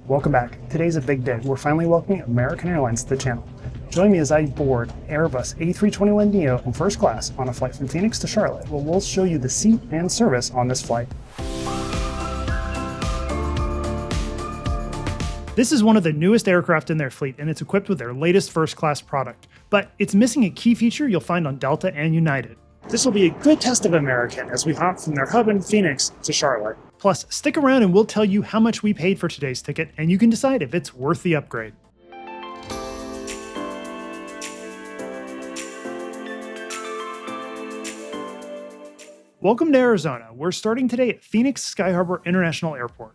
Welcome back. Today's a big day. We're finally welcoming American Airlines to the channel. Join me as I board Airbus A321neo in first class on a flight from Phoenix to Charlotte, where we'll show you the seat and service on this flight. This is one of the newest aircraft in their fleet, and it's equipped with their latest first class product. But it's missing a key feature you'll find on Delta and United. This will be a good test of American as we hop from their hub in Phoenix to Charlotte. Plus, stick around and we'll tell you how much we paid for today's ticket, and you can decide if it's worth the upgrade. Welcome to Arizona. We're starting today at Phoenix Sky Harbor International Airport.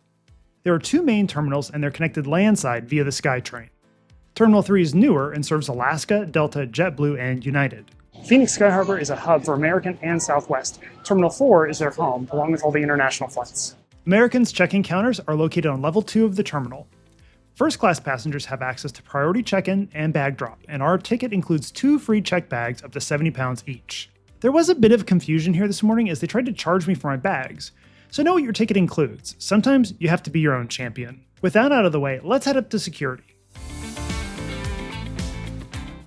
There are two main terminals, and they're connected landside via the SkyTrain. Terminal 3 is newer and serves Alaska, Delta, JetBlue, and United. Phoenix Sky Harbor is a hub for American and Southwest. Terminal 4 is their home, along with all the international flights. American's check-in counters are located on level 2 of the terminal. First-class passengers have access to priority check-in and bag drop, and our ticket includes 2 free check bags up to 70 pounds each. There was a bit of confusion here this morning as they tried to charge me for my bags. So know what your ticket includes. Sometimes you have to be your own champion. With that out of the way, let's head up to security.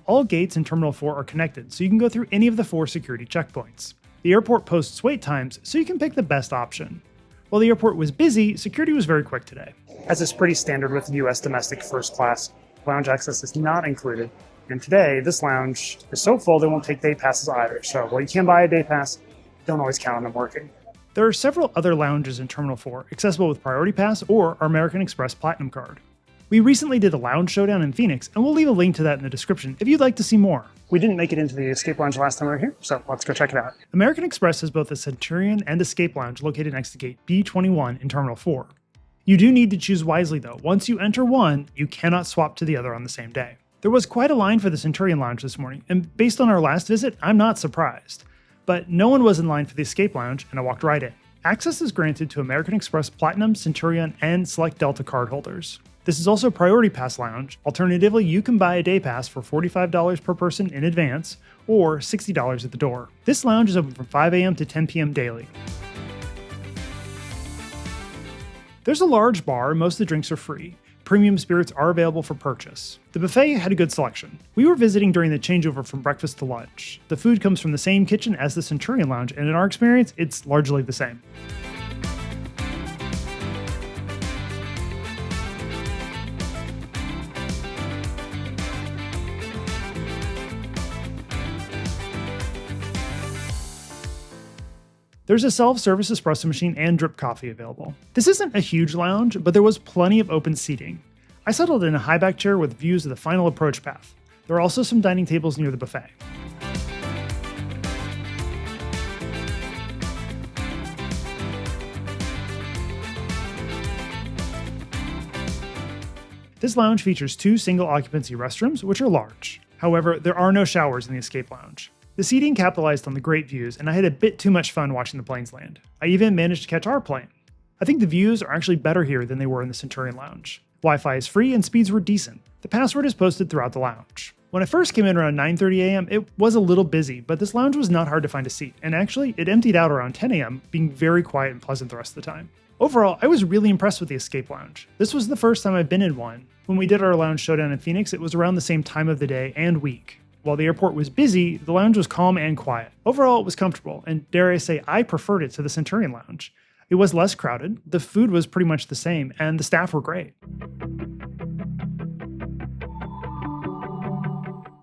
All gates in Terminal 4 are connected, so you can go through any of the 4 security checkpoints. The airport posts wait times, so you can pick the best option. While the airport was busy, security was very quick today. As is pretty standard with U.S. domestic first class, lounge access is not included. And today, this lounge is so full they won't take day passes either. So while you can buy a day pass, don't always count on them working. There are several other lounges in Terminal 4, accessible with Priority Pass or our American Express Platinum card. We recently did a lounge showdown in Phoenix, and we'll leave a link to that in the description if you'd like to see more. We didn't make it into the Escape Lounge last time we were here, so let's go check it out. American Express has both a Centurion and Escape Lounge located next to gate B21 in Terminal 4. You do need to choose wisely though. Once you enter one, you cannot swap to the other on the same day. There was quite a line for the Centurion Lounge this morning, and based on our last visit, I'm not surprised. But no one was in line for the Escape Lounge, and I walked right in. Access is granted to American Express Platinum, Centurion, and select Delta cardholders. This is also Priority Pass Lounge. Alternatively, you can buy a day pass for $45 per person in advance, or $60 at the door. This lounge is open from 5 a.m. to 10 p.m. daily. There's a large bar, and most of the drinks are free. Premium spirits are available for purchase. The buffet had a good selection. We were visiting during the changeover from breakfast to lunch. The food comes from the same kitchen as the Centurion Lounge, and in our experience, it's largely the same. There's a self-service espresso machine and drip coffee available. This isn't a huge lounge, but there was plenty of open seating. I settled in a high-back chair with views of the final approach path. There are also some dining tables near the buffet. This lounge features 2 single-occupancy restrooms, which are large. However, there are no showers in the Escape Lounge. The seating capitalized on the great views, and I had a bit too much fun watching the planes land. I even managed to catch our plane. I think the views are actually better here than they were in the Centurion Lounge. Wi-Fi is free and speeds were decent. The password is posted throughout the lounge. When I first came in around 9:30 a.m., it was a little busy, but this lounge was not hard to find a seat, and actually, it emptied out around 10 a.m., being very quiet and pleasant the rest of the time. Overall, I was really impressed with the Escape Lounge. This was the first time I've been in one. When we did our lounge showdown in Phoenix, it was around the same time of the day and week. While the airport was busy, the lounge was calm and quiet. Overall, it was comfortable, and dare I say, I preferred it to the Centurion Lounge. It was less crowded, the food was pretty much the same, and the staff were great.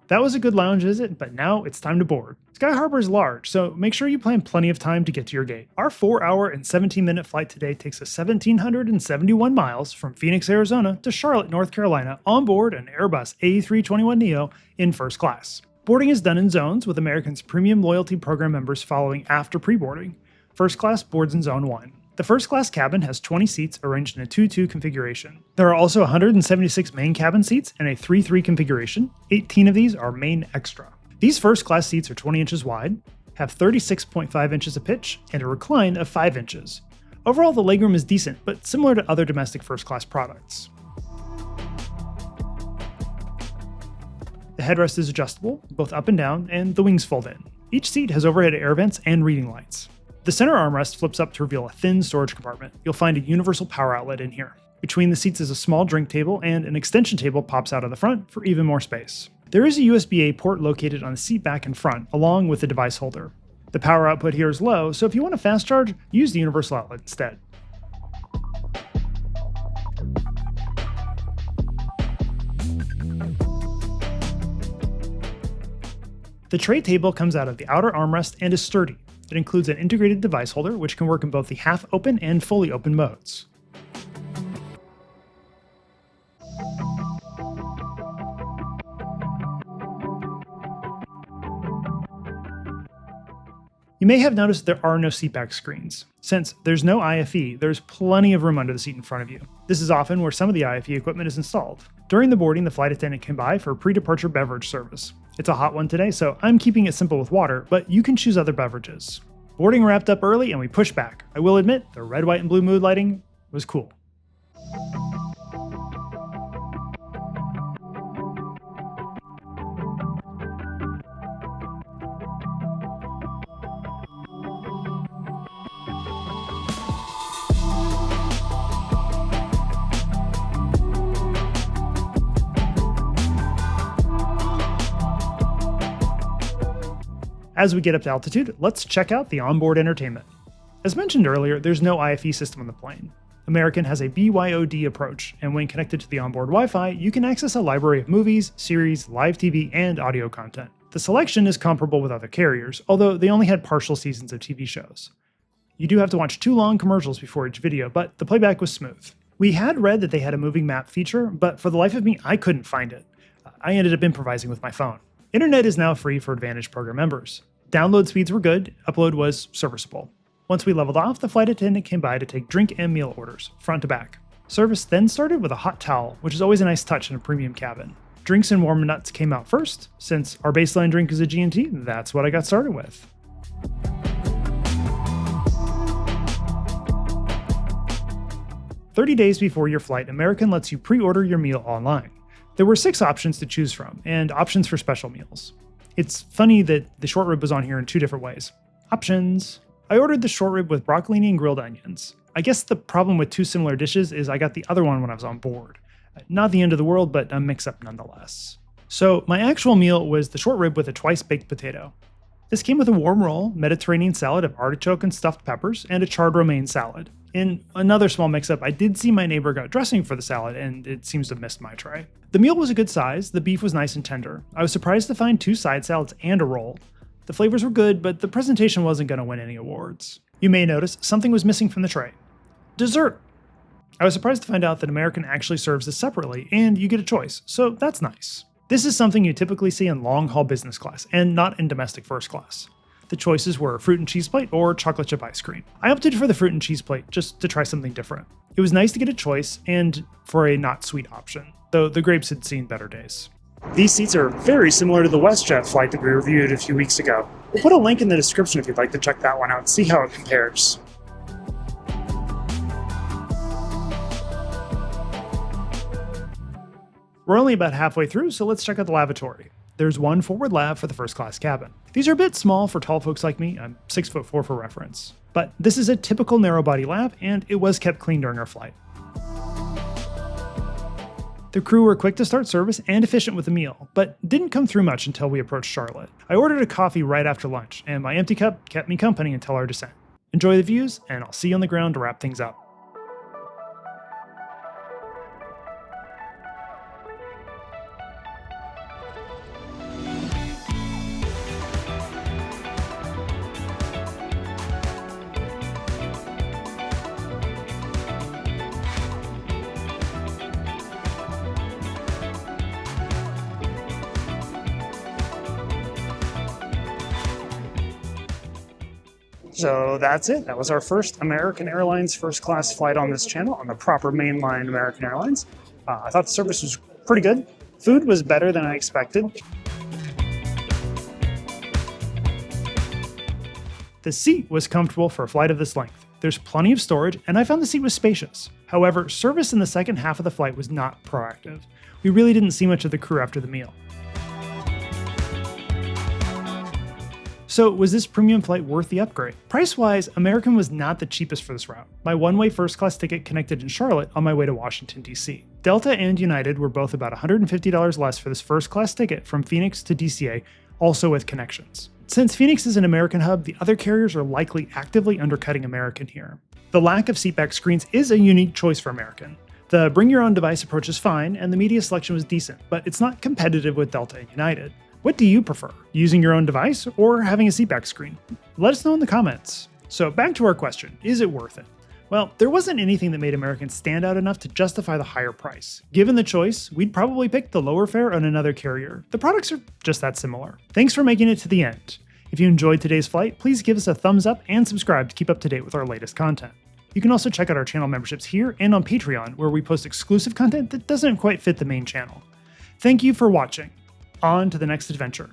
That was a good lounge visit, but now it's time to board. Sky Harbor is large, so make sure you plan plenty of time to get to your gate. Our 4-hour and 17-minute flight today takes us 1,771 miles from Phoenix, Arizona to Charlotte, North Carolina on board an Airbus A321neo in first class. Boarding is done in zones, with American's premium loyalty program members following after pre-boarding. First class boards in Zone 1. The first class cabin has 20 seats arranged in a 2-2 configuration. There are also 176 main cabin seats in a 3-3 configuration. 18 of these are main extra. These first class seats are 20 inches wide, have 36.5 inches of pitch, and a recline of 5 inches. Overall, the legroom is decent, but similar to other domestic first class products. The headrest is adjustable, both up and down, and the wings fold in. Each seat has overhead air vents and reading lights. The center armrest flips up to reveal a thin storage compartment. You'll find a universal power outlet in here. Between the seats is a small drink table, and an extension table pops out of the front for even more space. There is a USB-A port located on the seat back and front, along with the device holder. The power output here is low, so if you want a fast charge, use the universal outlet instead. The tray table comes out of the outer armrest and is sturdy. It includes an integrated device holder, which can work in both the half-open and fully open modes. You may have noticed there are no seatback screens. Since there's no IFE, there's plenty of room under the seat in front of you. This is often where some of the IFE equipment is installed. During the boarding, the flight attendant came by for pre-departure beverage service. It's a hot one today, so I'm keeping it simple with water, but you can choose other beverages. Boarding wrapped up early and we pushed back. I will admit, the red, white, and blue mood lighting was cool. As we get up to altitude, let's check out the onboard entertainment. As mentioned earlier, there's no IFE system on the plane. American has a BYOD approach, and when connected to the onboard Wi-Fi, you can access a library of movies, series, live TV, and audio content. The selection is comparable with other carriers, although they only had partial seasons of TV shows. You do have to watch 2 long commercials before each video, but the playback was smooth. We had read that they had a moving map feature, but for the life of me, I couldn't find it. I ended up improvising with my phone. Internet is now free for Advantage program members. Download speeds were good, upload was serviceable. Once we leveled off, the flight attendant came by to take drink and meal orders, front to back. Service then started with a hot towel, which is always a nice touch in a premium cabin. Drinks and warm nuts came out first. Since our baseline drink is a G&T, that's what I got started with. "30 days before your flight, American lets you pre-order your meal online. There were 6 options to choose from, and options for special meals. It's funny that the short rib was on here in 2 different ways. Options. I ordered the short rib with broccolini and grilled onions. I guess the problem with 2 similar dishes is I got the other one when I was on board. Not the end of the world, but a mix-up nonetheless. So my actual meal was the short rib with a twice-baked potato. This came with a warm roll, Mediterranean salad of artichoke and stuffed peppers, and a charred romaine salad. In another small mix-up, I did see my neighbor got dressing for the salad, and it seems to have missed my tray. The meal was a good size, the beef was nice and tender. I was surprised to find 2 side salads and a roll. The flavors were good, but the presentation wasn't going to win any awards. You may notice something was missing from the tray. Dessert! I was surprised to find out that American actually serves this separately, and you get a choice, so that's nice. This is something you typically see in long-haul business class, and not in domestic first class. The choices were fruit and cheese plate or chocolate chip ice cream. I opted for the fruit and cheese plate just to try something different. It was nice to get a choice and for a not sweet option, though the grapes had seen better days. These seats are very similar to the WestJet flight that we reviewed a few weeks ago. We'll put a link in the description if you'd like to check that one out and see how it compares. We're only about halfway through, so let's check out the lavatory. There's one forward lav for the first class cabin. These are a bit small for tall folks like me. I'm 6'4" for reference. But this is a typical narrow body lav, and it was kept clean during our flight. The crew were quick to start service and efficient with the meal, but didn't come through much until we approached Charlotte. I ordered a coffee right after lunch, and my empty cup kept me company until our descent. Enjoy the views, and I'll see you on the ground to wrap things up. So that's it. That was our first American Airlines First Class flight on this channel on the proper mainline American Airlines. I thought the service was pretty good. Food was better than I expected. The seat was comfortable for a flight of this length. There's plenty of storage, and I found the seat was spacious. However, service in the second half of the flight was not proactive. We really didn't see much of the crew after the meal. So was this premium flight worth the upgrade? Price-wise, American was not the cheapest for this route. My one-way first class ticket connected in Charlotte on my way to Washington, D.C. Delta and United were both about $150 less for this first class ticket from Phoenix to DCA, also with connections. Since Phoenix is an American hub, the other carriers are likely actively undercutting American here. The lack of seatback screens is a unique choice for American. The bring your own device approach is fine, and the media selection was decent, but it's not competitive with Delta and United. What do you prefer, using your own device or having a seatback screen? Let us know in the comments. So back to our question, is it worth it? Well, there wasn't anything that made American stand out enough to justify the higher price. Given the choice, we'd probably pick the lower fare on another carrier. The products are just that similar. Thanks for making it to the end. If you enjoyed today's flight, please give us a thumbs up and subscribe to keep up to date with our latest content. You can also check out our channel memberships here and on Patreon, where we post exclusive content that doesn't quite fit the main channel. Thank you for watching. On to the next adventure.